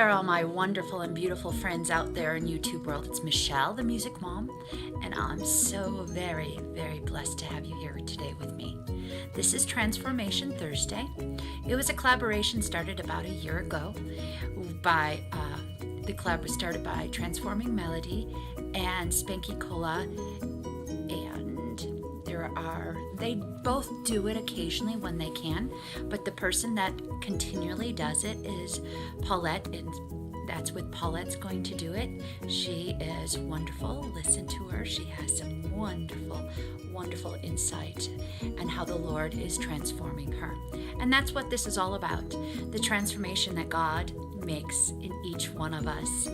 there, all my wonderful and beautiful friends out there in YouTube world. It's Michelle, the Music Mom, and I'm so very, very blessed to have you here today with me. This is Transformation Thursday. It was a collaboration started about a year ago by, the collab was started by Transforming Melody and Spanky Cola, and they both do it occasionally when they can, but the person that continually does it is Paulette, and that's what Paulette's going to do it. She is wonderful. Listen to her. She has some wonderful, wonderful insight and how the Lord is transforming her. And that's what this is all about, the transformation that God makes in each one of us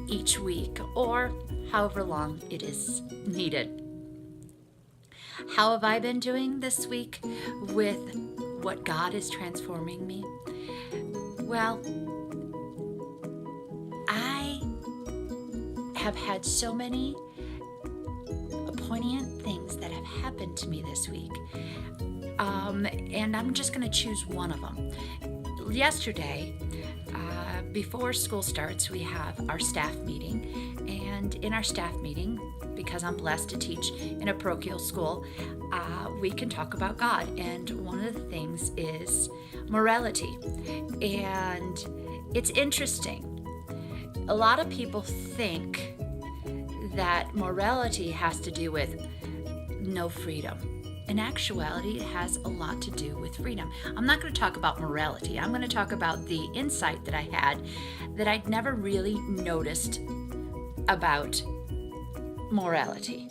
each week, or however long it is needed. How have I been doing this week with what God is transforming me? Well, I have had so many poignant things that have happened to me this week, and I'm just going to choose one of them. Yesterday, before school starts, we have our staff meeting, and in our staff meeting, because I'm blessed to teach in a parochial school, we can talk about God. And one of the things is morality. And it's interesting. A lot of people think that morality has to do with no freedom. In actuality, it has a lot to do with freedom. I'm not going to talk about morality. I'm going to talk about the insight that I had that I'd never really noticed about morality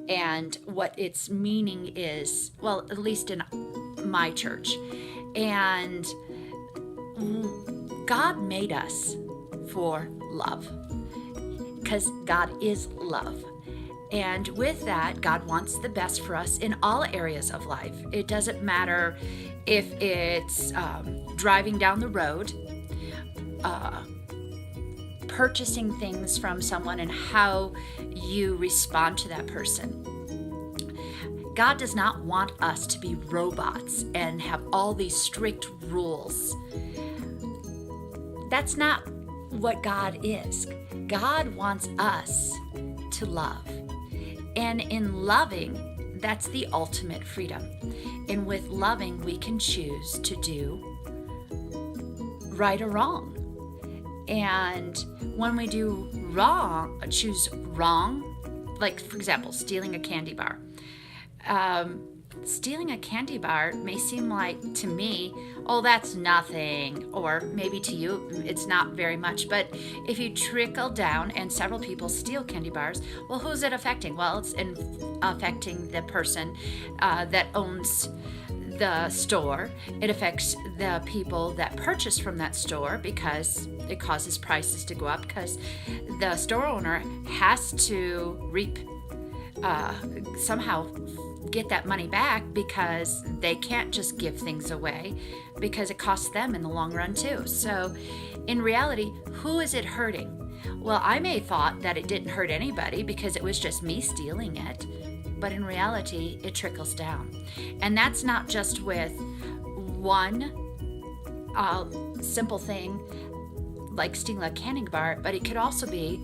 and what its meaning is, well, at least in my church. And God made us for love, because God is love. And with that, God wants the best for us in all areas of life. It doesn't matter if it's driving down the road, purchasing things from someone, and how you respond to that person. God does not want us to be robots and have all these strict rules. That's not what God is. God wants us to love. And in loving, that's the ultimate freedom. And with loving, we can choose to do right or wrong. And when we do wrong, choose wrong, like, for example, stealing a candy bar. Stealing a candy bar may seem like, to me, oh, that's nothing, or maybe to you, it's not very much. But if you trickle down and several people steal candy bars, well, who's it affecting? Well, it's affecting the person that owns the store. It affects the people that purchase from that store, because it causes prices to go up, because the store owner has to somehow get that money back, because they can't just give things away, because it costs them in the long run too. So in reality, who is it hurting? Well, I may have thought that it didn't hurt anybody because it was just me stealing it. But in reality, it trickles down. And that's not just with one simple thing like stealing a candy bar, but it could also be,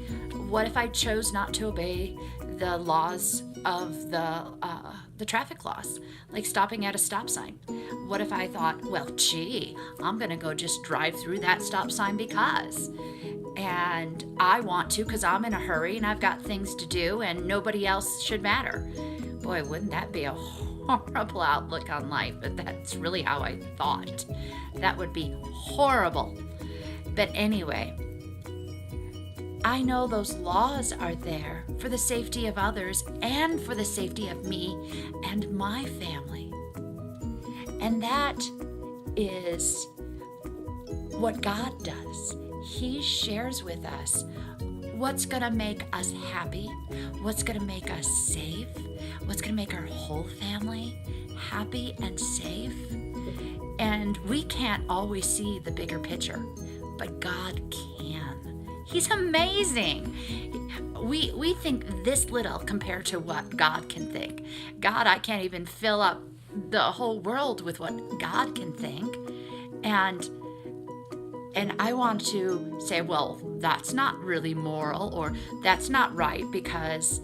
what if I chose not to obey the laws of the traffic laws, like stopping at a stop sign? What if I thought, well, gee, I'm going to go just drive through that stop sign because, and I want to, because I'm in a hurry and I've got things to do and nobody else should matter. Boy, wouldn't that be a horrible outlook on life? But that's really how I thought. That would be horrible. But anyway, I know those laws are there for the safety of others and for the safety of me and my family. And that is what God does. He shares with us what's going to make us happy, what's going to make us safe, what's going to make our whole family happy and safe. And we can't always see the bigger picture, but God can. He's amazing. We think this little compared to what God can think. God, I can't even fill up the whole world with what God can think. And And I want to say, well, that's not really moral, or that's not right because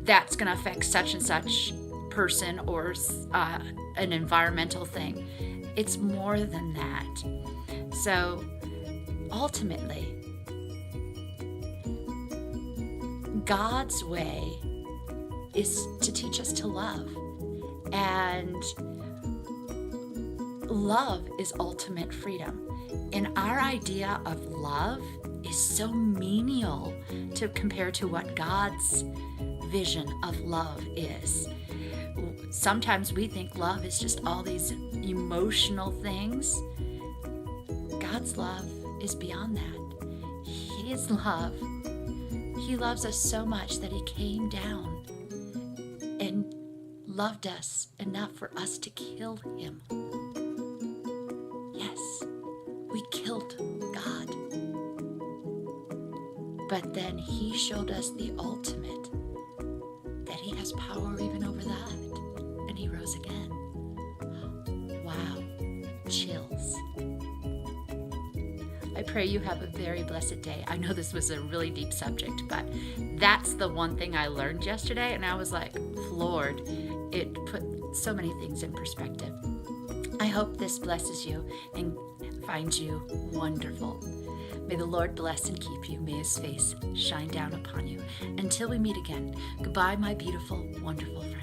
that's going to affect such and such person, or an environmental thing. It's more than that. So ultimately, God's way is to teach us to love. And love is ultimate freedom. And our idea of love is so menial to compare to what God's vision of love is. Sometimes we think love is just all these emotional things. God's love is beyond that. His love, He loves us so much that He came down and loved us enough for us to kill Him. Yes, we killed God. But then He showed us the ultimate, that He has power even over that. And He rose again. Wow, chills. I pray you have a very blessed day. I know this was a really deep subject, but that's the one thing I learned yesterday, and I was like floored. It put so many things in perspective. I hope this blesses you and finds you wonderful. May the Lord bless and keep you. May His face shine down upon you. Until we meet again, goodbye, my beautiful, wonderful friend.